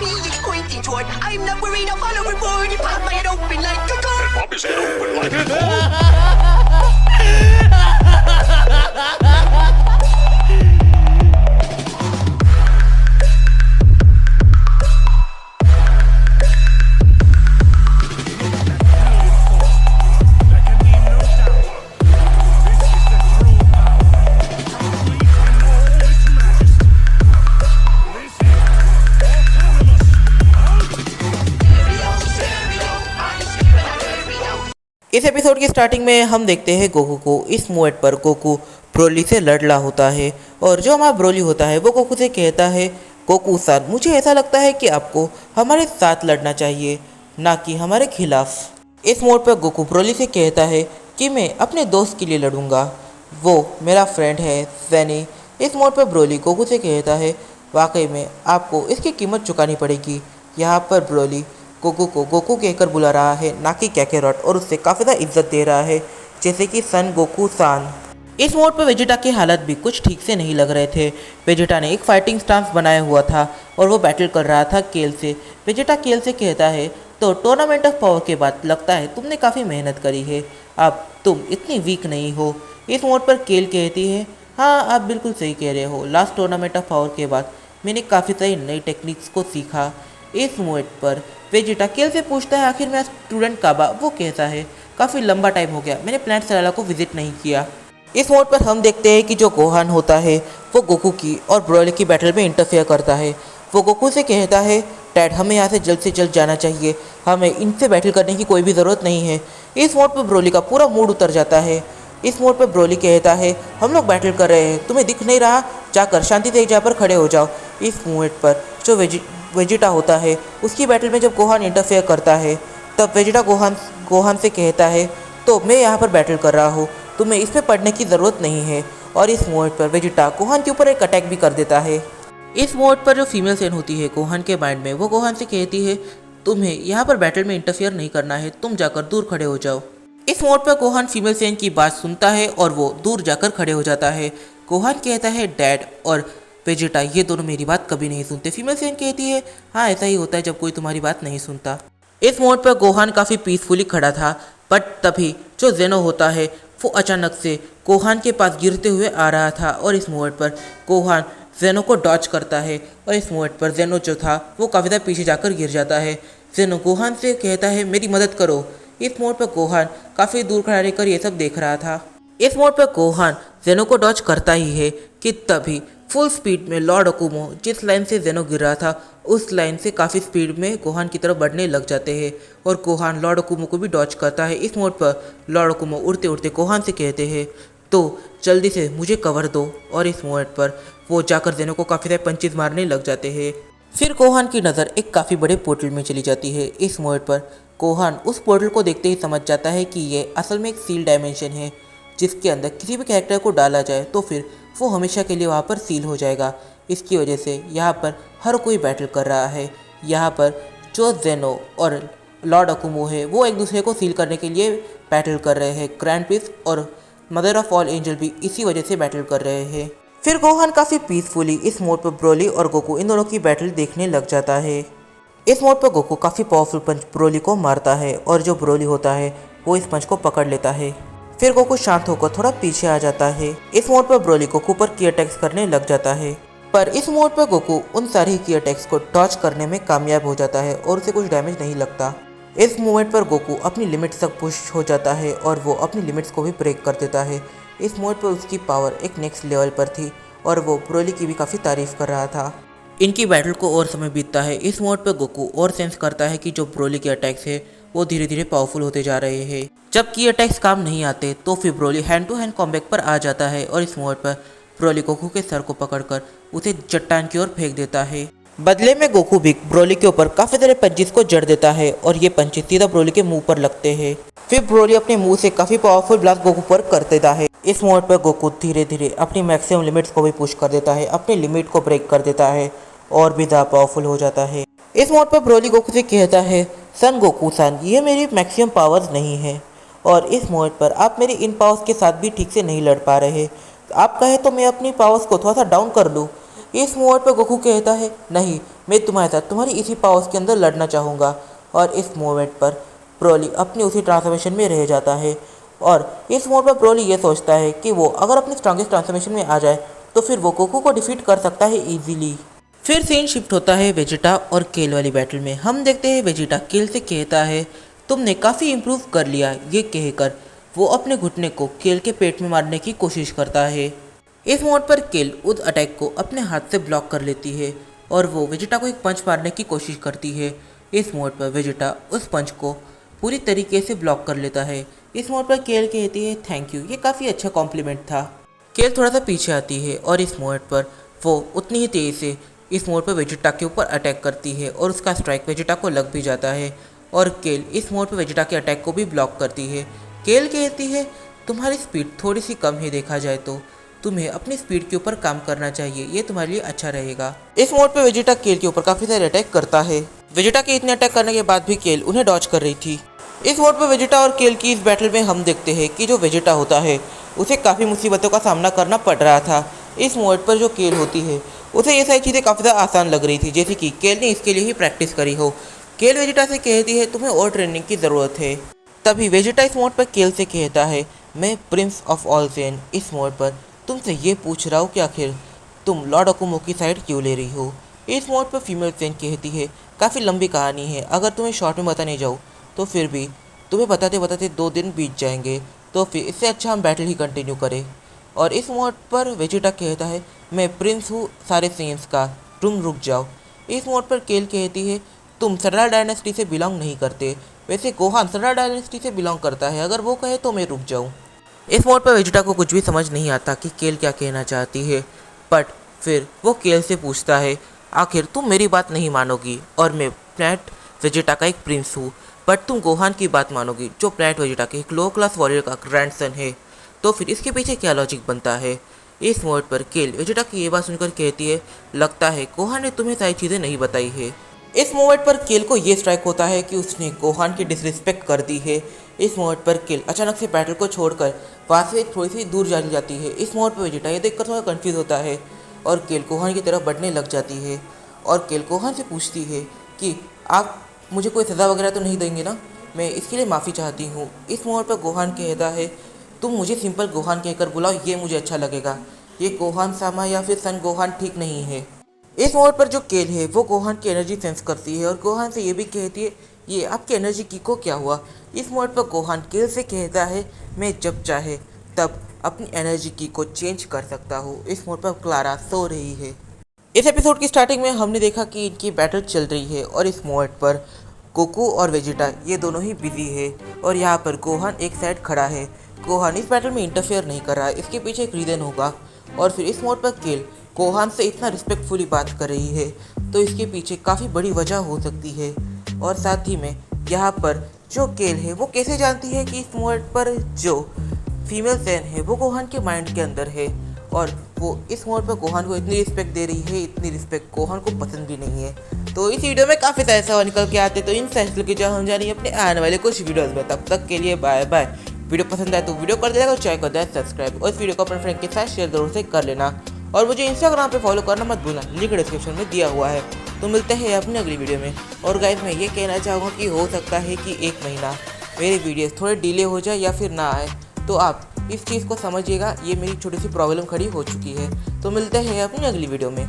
me it's pointing toward. I'm not worried, I'll follow reward. You pop my head open like a gun. And pop his head open like a gun. इस episode की starting में हम देखते हैं Goku को। इस moment पर Goku Broly से लड़ रहा होता है और जो हमारा ब्रोली होता है वो गोकू से कहता है, गोकू सान, मुझे ऐसा लगता है कि आपको हमारे साथ लड़ना चाहिए, ना कि हमारे खिलाफ। इस मोड पर गोकू ब्रोली से कहता है कि मैं अपने दोस्त के लिए लड़ूंगा, वो मेरा फ्रेंड है ज़ेनी। इस मोड पर ब्रोली गोकू से कहता है, वाकई में आपको इसकी कीमत चुकानी पड़ेगी। यहाँ पर ब्रोली गोकू को गोकू कहकर बुला रहा है, ना कि कैकेरॉट, और उससे काफ़ी ज़्यादा इज्जत दे रहा है, जैसे कि सन गोकू सान। इस मोड पर वेजिटा की हालत भी कुछ ठीक से नहीं लग रहे थे। वेजिटा ने एक फाइटिंग स्टांस बनाया हुआ था और वो बैटल कर रहा था केल से। वेजिटा केल से कहता है, तो टूर्नामेंट ऑफ पावर के बाद लगता है तुमने काफ़ी मेहनत करी है, अब तुम इतनी वीक नहीं हो। इस मोड पर केल कहती है, हाँ आप बिल्कुल सही कह रहे हो, लास्ट टूर्नामेंट ऑफ पावर के बाद मैंने काफ़ी सारी नई टेक्निक्स को सीखा। इस मोड पर वेजिटा केल से पूछता है, आखिर मेरा स्टूडेंट काबा वो कैसा है, काफ़ी लंबा टाइम हो गया मैंने प्लैनेट सलाला को विजिट नहीं किया। इस मोड पर हम देखते हैं कि जो गोहान होता है वो गोकू की और ब्रोली की बैटल में इंटरफेयर करता है। वो गोकू से कहता है, डैड हमें यहाँ से जल्द जाना चाहिए, हमें इनसे बैटल करने की कोई भी ज़रूरत नहीं है। इस मोड पर ब्रोली का पूरा मूड उतर जाता है। इस मोड पर ब्रोली कहता है, हम लोग बैटल कर रहे हैं, तुम्हें दिख नहीं रहा, जाकर शांति से एक जगह पर खड़े हो जाओ। इस मोड पर जो वेजिटा होता है उसकी बैटल में जब गोहान इंटरफेयर करता है तब वेजिटा गोहान से कहता है, तो मैं यहाँ पर बैटल कर रहा हूँ, तुम्हें इसमें पढ़ने की ज़रूरत नहीं है। और इस मोड पर वेजिटा गोहान के ऊपर एक अटैक भी कर देता है। इस मोड पर जो फीमेल सेन होती है गोहान के माइंड में, वो गोहान से कहती है, तुम्हें यहाँ पर बैटल में इंटरफेयर नहीं करना है, तुम जाकर दूर खड़े हो जाओ। इस मोड पर गोहान फीमेल सेन की बात सुनता है और वो दूर जाकर खड़े हो जाता है। गोहान कहता है, डैड और वेजिटा ये दोनों मेरी बात कभी नहीं सुनते। फीमेल सेन कहती है, हाँ ऐसा ही होता है जब कोई तुम्हारी बात नहीं सुनता। इस मोड पर गोहान काफ़ी पीसफुली खड़ा था, बट तभी जो जेनो होता है वो अचानक से गोहान के पास गिरते हुए आ रहा था और इस मोड पर गोहान जेनो को डॉच करता है और इस मोड पर जेनो जो था वो काफ़ी ज़्यादा पीछे जाकर गिर जाता है। जेनो गोहान से कहता है, मेरी मदद करो। इस मोड पर गोहान काफ़ी दूर खड़ा रहकर ये सब देख रहा था। इस मोड पर गोहान जेनो को डॉच करता ही है कि तभी फुल स्पीड में लॉर्ड अकुमो जिस लाइन से जेनो गिर रहा था उस लाइन से काफ़ी स्पीड में गोहान की तरफ बढ़ने लग जाते हैं और गोहान लॉर्ड अकुमो को भी डॉच करता है। इस मोड पर लॉर्ड अकुमो उड़ते उड़ते गोहान से कहते हैं, तो जल्दी से मुझे कवर दो। और इस मोड पर वो जाकर जेनो को काफ़ी सारे पंचेस मारने लग जाते हैं। फिर गोहान की नज़र एक काफ़ी बड़े पोर्टल में चली जाती है। इस मोड पर गोहान उस पोर्टल को देखते ही समझ जाता है कि ये असल में एक सील डायमेंशन है, जिसके अंदर किसी भी कैरेक्टर को डाला जाए तो फिर वो हमेशा के लिए वहाँ पर सील हो जाएगा। इसकी वजह से यहाँ पर हर कोई बैटल कर रहा है। यहाँ पर जो जेनो और लॉर्ड अकुमो है वो एक दूसरे को सील करने के लिए बैटल कर रहे हैं। ग्रैंड प्रिंस और मदर ऑफ ऑल एंजल भी इसी वजह से बैटल कर रहे हैं। फिर गोहान काफ़ी पीसफुली इस मोड पर ब्रोली और गोकू इन दोनों की बैटल देखने लग जाता है। इस मोड पर गोकू काफ़ी पावरफुल पंच ब्रोली को मारता है और जो ब्रोली होता है वो इस पंच को पकड़ लेता है। फिर गोकू शांत होकर थोड़ा पीछे आ जाता है। इस मोड पर ब्रोली गोकू पर की अटैक्स करने लग जाता है, पर इस मोड पर गोकू उन सारी की अटैक्स को डॉच करने में कामयाब हो जाता है और उसे कुछ डैमेज नहीं लगता। इस मोमेंट पर गोकू अपनी लिमिट्स तक पुश हो जाता है और वो अपनी लिमिट्स को भी ब्रेक कर देता है। इस मोड पर उसकी पावर एक नेक्स्ट लेवल पर थी और वो ब्रोली की भी काफ़ी तारीफ कर रहा था। इनकी बैटल को और समय बीतता है। इस मोड पर गोकू और सेंस करता है कि जो ब्रोली के अटैक्स है वो धीरे धीरे पावरफुल होते जा रहे हैं। जब की अटैक्स काम नहीं आते तो फिर Broly hand to hand combat पर आ जाता है और इस मोड पर ब्रोली गोकू के सर को पकड़कर उसे चट्टान की ओर फेंक देता है। बदले में गोकू भी ब्रोली के ऊपर काफ़ी सारे पंचेस को जड़ देता है और ये पंचेस सीधा ब्रोली के मुंह पर लगते हैं। फिर ब्रोली अपने मुंह से काफ़ी पावरफुल ब्लास्ट गोकू पर कर देता है। इस मोड पर गोकू धीरे धीरे अपनी मैक्सिमम लिमिट्स को भी पुश कर देता है, अपनी लिमिट को ब्रेक कर देता है और भी ज़्यादा पावरफुल हो जाता है। इस मोड पर ब्रोली गोकू से कहता है, सन गोकू सन, ये मेरी मैक्सिमम पावर्स नहीं है और इस मोड पर आप मेरी इन पावर्स के साथ भी ठीक से नहीं लड़ पा रहे। आप कहे तो मैं अपनी पावर्स को थोड़ा सा डाउन कर दूँ। इस मोमेंट पर गोकू कहता है नहीं, मैं तुम्हारे साथ तुम्हारी इसी पावर्स के अंदर लड़ना चाहूँगा। और इस मोमेंट पर ब्रोली अपनी उसी ट्रांसफॉर्मेशन में रह जाता है। और इस मोड पर ब्रोली ये सोचता है कि वो अगर अपनी स्ट्रॉन्गेस्ट ट्रांसफॉर्मेशन में आ जाए तो फिर वो गोकू को डिफीट कर सकता है इजीली। फिर सीन शिफ्ट होता है वेजिटा और केल वाली बैटल में। हम देखते हैं वेजिटा केल से कहता है तुमने काफ़ी इम्प्रूव कर लिया। ये कहकर वो अपने घुटने को केल के पेट में मारने की कोशिश करता है। इस मोड पर केल उस अटैक को अपने हाथ से ब्लॉक कर लेती है और वो वेजिटा को एक पंच मारने की कोशिश करती है। इस मोड पर वेजिटा उस पंच को पूरी तरीके से ब्लॉक कर लेता है। इस मोड पर केल कहती है थैंक यू, ये काफ़ी अच्छा कॉम्प्लीमेंट था। केल थोड़ा सा पीछे आती है और इस मोड पर वो उतनी ही तेज़ी से इस मोड पर वेजिटा के ऊपर अटैक करती है और उसका स्ट्राइक वेजिटा को लग भी जाता है और केल इस मोड पर वेजिटा के अटैक को भी ब्लॉक करती है। केल कहती है तुम्हारी स्पीड थोड़ी सी कम है, देखा जाए तो तुम्हें अपनी स्पीड के ऊपर काम करना चाहिए, ये तुम्हारे लिए अच्छा रहेगा। इस मोड पे वेजिटा केल के ऊपर काफ़ी सारे अटैक करता है। वेजिटा के इतने अटैक करने के बाद भी केल उन्हें डॉज कर रही थी। इस मोड पे वेजिटा और केल की इस बैटल में हम देखते हैं कि जो वेजिटा होता है उसे काफ़ी मुसीबतों का सामना करना पड़ रहा था। इस मोड पर जो केल होती है उसे ये सारी चीज़ें काफ़ी ज़्यादा आसान लग रही थी, जैसे कि केल ने इसके लिए ही प्रैक्टिस करी हो। केल वेजिटा से कहती है तुम्हें और ट्रेनिंग की ज़रूरत है। तभी वेजिटा इस मोड पर केल से कहता है मैं प्रिंस ऑफ ऑल ज़ेन इस मोड पर तुमसे ये पूछ रहा हूँ कि आखिर तुम लॉर्ड अकुमो की साइड क्यों ले रही हो। इस मोड पर फीमेल ज़ेन कहती है काफ़ी लंबी कहानी है, अगर तुम्हें शॉर्ट में बताने जाऊँ तो फिर भी तुम्हें बताते बताते 2 दिन बीत जाएंगे, तो फिर इससे अच्छा हम बैटल ही कंटिन्यू करें। और इस मोड पर वेजिटा कहता है मैं प्रिंस हूँ सारे सेंस का, तुम रुक जाओ। इस मोड पर केल कहती है तुम सरला डायनेस्टी से बिलोंग नहीं करते, वैसे गोहान सरला डायनेस्टी से बिलोंग करता है, अगर वो कहे तो मैं रुक जाऊँ। इस मोड पर वेजिटा को कुछ भी समझ नहीं आता कि केल क्या कहना चाहती है, बट फिर वो केल से पूछता है आखिर तुम मेरी बात नहीं मानोगी और मैं प्लैनेट वेजिटा का एक प्रिंस हूँ, बट तुम गोहान की बात मानोगी जो प्लैनेट वेजिटा के एक लो क्लास वॉरियर का ग्रैंडसन है, तो फिर इसके पीछे क्या लॉजिक बनता है। इस मोड पर केल वेजिटा की ये बात सुनकर कहती है लगता है गोहान ने तुम्हें सारी चीज़ें नहीं बताई है। इस मोमेंट पर केल को ये स्ट्राइक होता है कि उसने गोहान की डिसरिस्पेक्ट कर दी है। इस मोमेंट पर केल अचानक से बैटल को छोड़कर वहाँ से थोड़ी सी दूर चली जाती है। इस मोमेंट पर वेजिटा ये देखकर थोड़ा कंफ्यूज होता है और केल गोहान की तरफ बढ़ने लग जाती है और केल गोहान से पूछती है कि आप मुझे कोई सज़ा वगैरह तो नहीं देंगे ना, मैं इसके लिए माफ़ी चाहती हूँ। इस मोमेंट पर गोहान कहता है तुम मुझे सिंपल गोहान कहकर बुलाओ, ये मुझे अच्छा लगेगा, ये गोहान सामा या फिर सन गोहान ठीक नहीं है। इस मोड पर जो केल है वो गोहान की एनर्जी सेंस करती है और गोहान से ये भी कहती है ये आपकी एनर्जी की को क्या हुआ। इस मोड पर गोहान केल से कहता है मैं जब चाहे तब अपनी एनर्जी की को चेंज कर सकता हूँ। इस मोड पर क्लारा सो रही है। इस एपिसोड की स्टार्टिंग में हमने देखा कि इनकी बैटल चल रही है और इस मोड पर गोकू और वेजिटा ये दोनों ही बिजी है और यहाँ पर गोहान एक साइड खड़ा है। गोहान इस बैटल में इंटरफेयर नहीं कर रहा है, इसके पीछे एक रीज़न होगा। और फिर इस मोड पर केल गोहान से इतना रिस्पेक्टफुली बात कर रही है तो इसके पीछे काफ़ी बड़ी वजह हो सकती है। और साथ ही में यहाँ पर जो केल है वो कैसे जानती है कि इस मोड पर जो फीमेल ज़ेन है वो गोहान के माइंड के अंदर है और वो इस मोड पर गोहान को इतनी रिस्पेक्ट दे रही है, इतनी रिस्पेक्ट गोहान को पसंद भी नहीं है। तो इस वीडियो में काफ़ी सारे सवाल निकल के आते, तो इन फैसलों की जो हम जानिए अपने आने वाले कुछ वीडियोस में। तब तक के लिए बाय बाय। वीडियो पसंद आए तो वीडियो कर देगा, चैनल कर देना सब्सक्राइब और इस वीडियो को अपने फ्रेंड के साथ शेयर जरूर से कर लेना और मुझे इंस्टाग्राम पे फॉलो करना मत भूलना, लिंक डिस्क्रिप्शन में दिया हुआ है। तो मिलते हैं अपनी अगली वीडियो में। और गाइस मैं ये कहना चाहूँगा कि हो सकता है कि 1 महीना मेरे वीडियोस थोड़े डिले हो जाए या फिर ना आए, तो आप इस चीज़ को समझिएगा, ये मेरी छोटी सी प्रॉब्लम खड़ी हो चुकी है। तो मिलते हैं अपनी अगली वीडियो में।